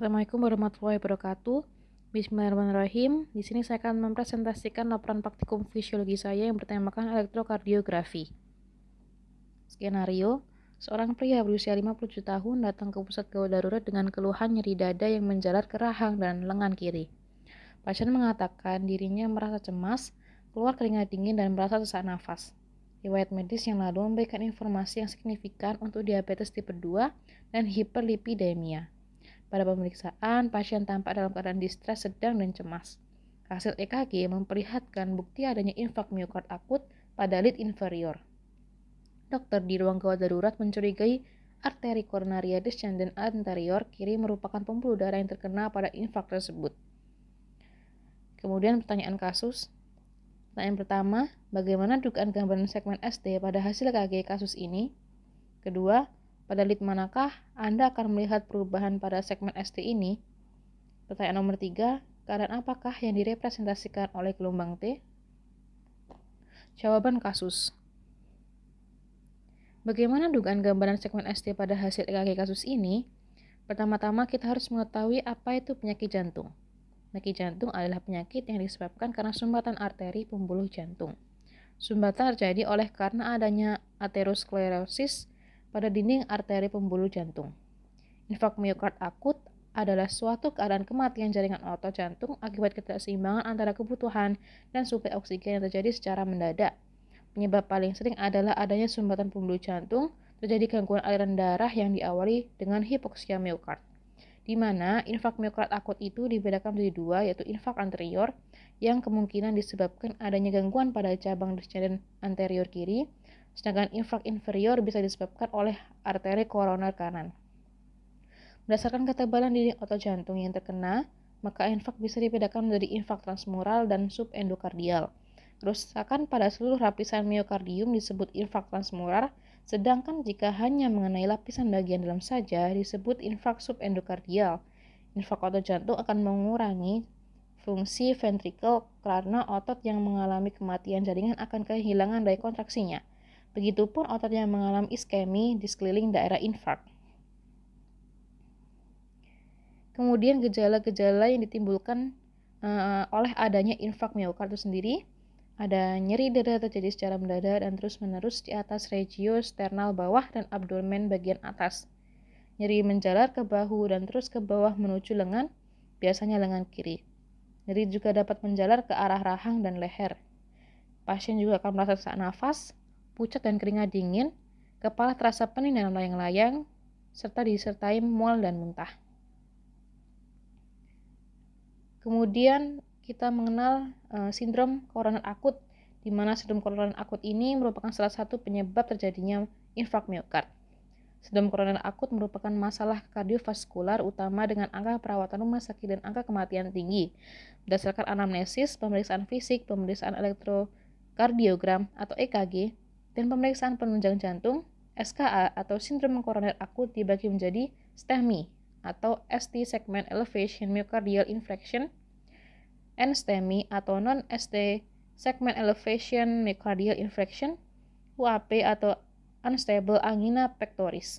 Assalamualaikum warahmatullahi wabarakatuh. Bismillahirrahmanirrahim. Di sini saya akan mempresentasikan laporan praktikum fisiologi saya yang bertemakan elektrokardiografi. Skenario, seorang pria berusia 57 tahun datang ke pusat gawat darurat dengan keluhan nyeri dada yang menjalar ke rahang dan lengan kiri. Pasien mengatakan dirinya merasa cemas, keluar keringat dingin dan merasa sesak nafas. Riwayat medis yang lalu memberikan informasi yang signifikan untuk diabetes tipe 2 dan hiperlipidemia. Pada pemeriksaan, pasien tampak dalam keadaan distres sedang dan cemas. Hasil EKG memperlihatkan bukti adanya infak miokard akut pada lid inferior. Dokter di ruang gawat darurat mencurigai arteri koronaria descendens anterior kiri merupakan pembuluh darah yang terkena pada infak tersebut. Kemudian pertanyaan kasus. Pertanyaan pertama, bagaimana dugaan gambaran segmen SD pada hasil EKG kasus ini? Kedua, pada lead manakah Anda akan melihat perubahan pada segmen ST ini? Pertanyaan nomor 3, keadaan apakah yang direpresentasikan oleh gelombang T? Jawaban kasus. Bagaimana dugaan gambaran segmen ST pada hasil EKG kasus ini? Pertama-tama kita harus mengetahui apa itu penyakit jantung. Penyakit jantung adalah penyakit yang disebabkan karena sumbatan arteri pembuluh jantung. Sumbatan terjadi oleh karena adanya aterosklerosis pada dinding arteri pembuluh jantung. Infak miokard akut adalah suatu keadaan kematian jaringan otot jantung akibat ketidakseimbangan antara kebutuhan dan suplai oksigen yang terjadi secara mendadak. Penyebab paling sering adalah adanya sumbatan pembuluh jantung, terjadi gangguan aliran darah yang diawali dengan hipoksia miokard, di mana infak miokard akut itu dibedakan menjadi dua, yaitu infak anterior yang kemungkinan disebabkan adanya gangguan pada cabang descendens anterior kiri, sedangkan infak inferior bisa disebabkan oleh arteri koroner kanan. Berdasarkan ketebalan dinding otot jantung yang terkena, maka infak bisa dibedakan menjadi infak transmural dan subendokardial. Kerusakan pada seluruh lapisan miokardium disebut infak transmural, sedangkan jika hanya mengenai lapisan bagian dalam saja disebut infak subendokardial. Infak otot jantung akan mengurangi fungsi ventrikel karena otot yang mengalami kematian jaringan akan kehilangan daya kontraksinya. Begitupun otot yang mengalami iskemi di sekeliling daerah infak. Kemudian gejala-gejala yang ditimbulkan oleh adanya infak miokard itu sendiri, ada nyeri dada terjadi secara mendadak dan terus-menerus di atas regio sternal bawah dan abdomen bagian atas. Nyeri menjalar ke bahu dan terus ke bawah menuju lengan, biasanya lengan kiri. Nyeri juga dapat menjalar ke arah rahang dan leher. Pasien juga akan merasa sesak nafas, pucat dan keringat dingin, kepala terasa pening dan melayang-layang, serta disertai mual dan muntah. Kemudian kita mengenal sindrom koroner akut, di mana sindrom koroner akut ini merupakan salah satu penyebab terjadinya infak miokard. Sindrom koroner akut merupakan masalah kardiovaskular utama dengan angka perawatan rumah sakit dan angka kematian tinggi. Berdasarkan anamnesis, pemeriksaan fisik, pemeriksaan elektrokardiogram atau EKG, dan pemeriksaan penunjang jantung, SKA atau sindrom koroner akut dibagi menjadi STEMI atau ST segment elevation myocardial infarction, NSTEMI atau non-ST segment elevation myocardial infarction, UAP atau unstable angina pectoris.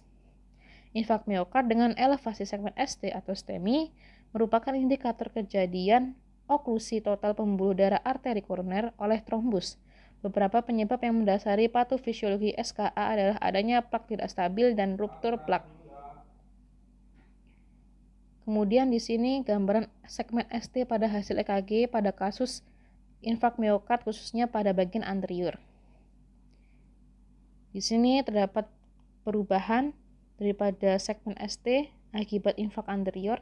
Infak miokard dengan elevasi segmen ST atau STEMI merupakan indikator kejadian oklusi total pembuluh darah arteri koroner oleh trombus. Beberapa penyebab yang mendasari patofisiologi SKA adalah adanya plak tidak stabil dan ruptur plak. Kemudian di sini gambaran segmen ST pada hasil EKG pada kasus infak miokard khususnya pada bagian anterior. Di sini terdapat perubahan daripada segmen ST akibat infak anterior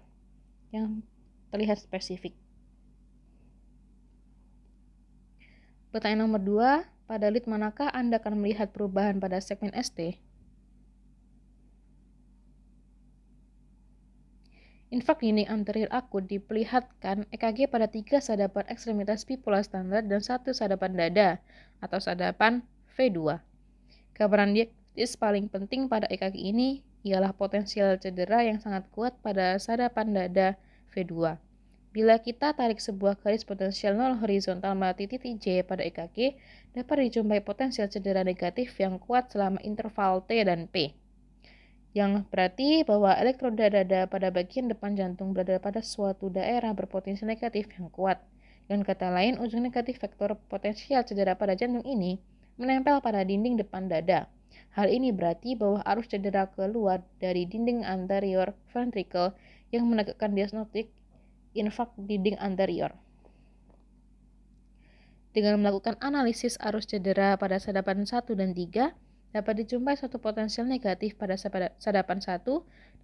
yang terlihat spesifik. Pertanyaan nomor 2, pada lead manakah Anda akan melihat perubahan pada segmen ST? Infak dinding anterior akut diperlihatkan EKG pada 3 sadapan ekstremitas bipolar standar dan 1 sadapan dada atau sadapan V2. Gambaran diagnostis paling penting pada EKG ini ialah potensial cedera yang sangat kuat pada sadapan dada V2. Bila kita tarik sebuah garis potensial 0 horizontal melewati titik J pada EKG, dapat dijumpai potensial cedera negatif yang kuat selama interval T dan P. yang berarti bahwa elektroda dada pada bagian depan jantung berada pada suatu daerah berpotensi negatif yang kuat. Dengan kata lain, ujung negatif vektor potensial cedera pada jantung ini menempel pada dinding depan dada. Hal ini berarti bahwa arus cedera keluar dari dinding anterior ventricle yang menegakkan diagnostik infark dinding anterior. Dengan melakukan analisis arus cedera pada sadapan 1 dan 3, dapat dijumpai suatu potensial negatif pada sadapan 1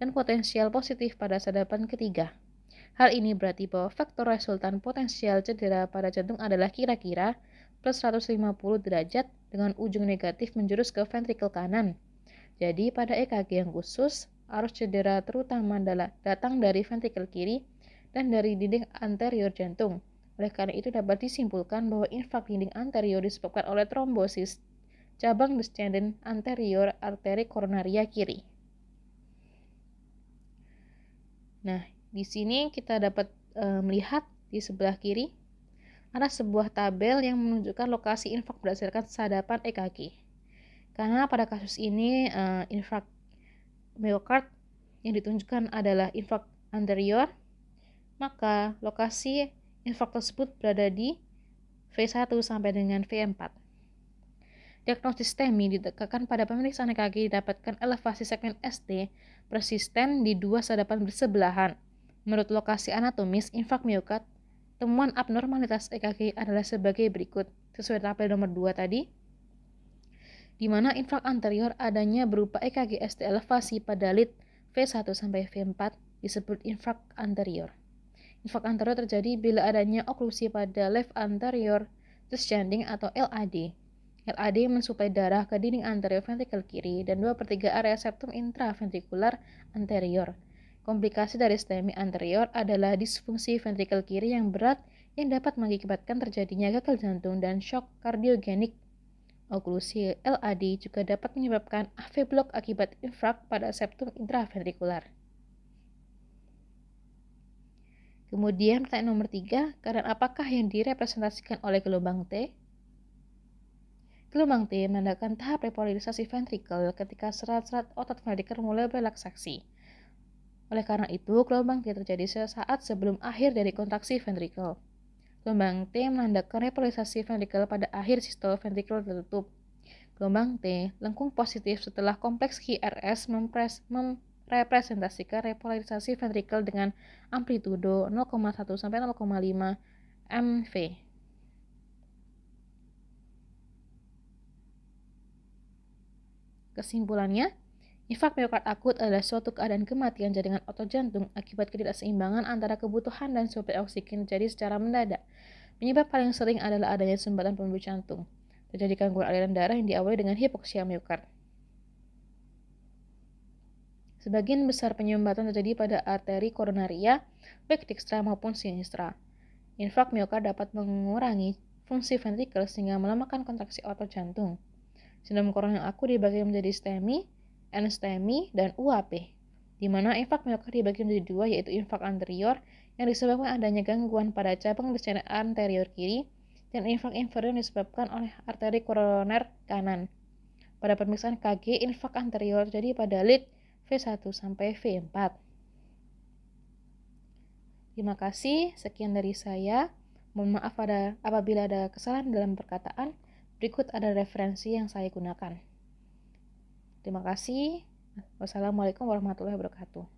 dan potensial positif pada sadapan ketiga. Hal ini berarti bahwa faktor resultan potensial cedera pada jantung adalah kira-kira plus 150 derajat dengan ujung negatif menjurus ke ventrikel kanan. Jadi pada EKG yang khusus, arus cedera terutama datang dari ventrikel kiri dan dari dinding anterior jantung. Oleh karena itu dapat disimpulkan bahwa infark dinding anterior disebabkan oleh trombosis cabang descendant anterior arteri koronaria kiri. Nah, di sini kita dapat melihat di sebelah kiri ada sebuah tabel yang menunjukkan lokasi infark berdasarkan sadapan EKG. Karena pada kasus ini infark miokard yang ditunjukkan adalah infark anterior, maka lokasi infark tersebut berada di V1 sampai dengan V4. Diagnosis STEMI ditegakkan pada pemeriksaan EKG didapatkan elevasi segmen ST persisten di dua sadapan bersebelahan. Menurut lokasi anatomis infark miokard, temuan abnormalitas EKG adalah sebagai berikut, sesuai tabel nomor 2 tadi, di mana infark anterior adanya berupa EKG ST elevasi pada lead V1 sampai V4 disebut infark anterior. Infark anterior terjadi bila adanya oklusi pada left anterior descending atau LAD. LAD mensuplai darah ke dinding anterior ventrikel kiri dan 2/3 area septum intraventrikular anterior. Komplikasi dari STEMI anterior adalah disfungsi ventrikel kiri yang berat yang dapat mengakibatkan terjadinya gagal jantung dan shock kardiogenik. Oklusi LAD juga dapat menyebabkan AV block akibat infark pada septum intraventrikular. Kemudian pertanyaan nomor 3, keadaan apakah yang direpresentasikan oleh gelombang T? Gelombang T menandakan tahap repolarisasi ventrikel ketika serat-serat otot ventrikel mulai berelaksasi. Oleh karena itu, gelombang T terjadi sesaat sebelum akhir dari kontraksi ventrikel. Gelombang T menandakan repolarisasi ventrikel pada akhir sistole ventrikel tertutup. Gelombang T lengkung positif setelah kompleks QRS merepresentasikan repolarisasi ventrikel dengan amplitudo 0,1 sampai 0,5 mV. Kesimpulannya, infark miokard akut adalah suatu keadaan kematian jaringan otot jantung akibat ketidakseimbangan antara kebutuhan dan suplai oksigen terjadi secara mendadak. Penyebab paling sering adalah adanya sumbatan pembuluh jantung. Terjadi gangguan aliran darah yang diawali dengan hipoksia miokard. Sebagian besar penyumbatan terjadi pada arteri koronaria, baik dekstra maupun sinistra. Infark miokard dapat mengurangi fungsi ventrikel sehingga melemahkan kontraksi otot jantung. Sindrom koroner akut dibagi menjadi STEMI, NSTEMI, dan UAP, di mana infark miokard dibagi menjadi dua, yaitu infark anterior yang disebabkan adanya gangguan pada cabang descendant anterior kiri dan infark inferior yang disebabkan oleh arteri koroner kanan. Pada pemeriksaan KG, infark anterior terjadi pada lead V1 sampai V4. Terima kasih, sekian dari saya. Mohon maaf apabila ada kesalahan dalam perkataan. Berikut ada referensi yang saya gunakan. Terima kasih. Wassalamualaikum warahmatullahi wabarakatuh.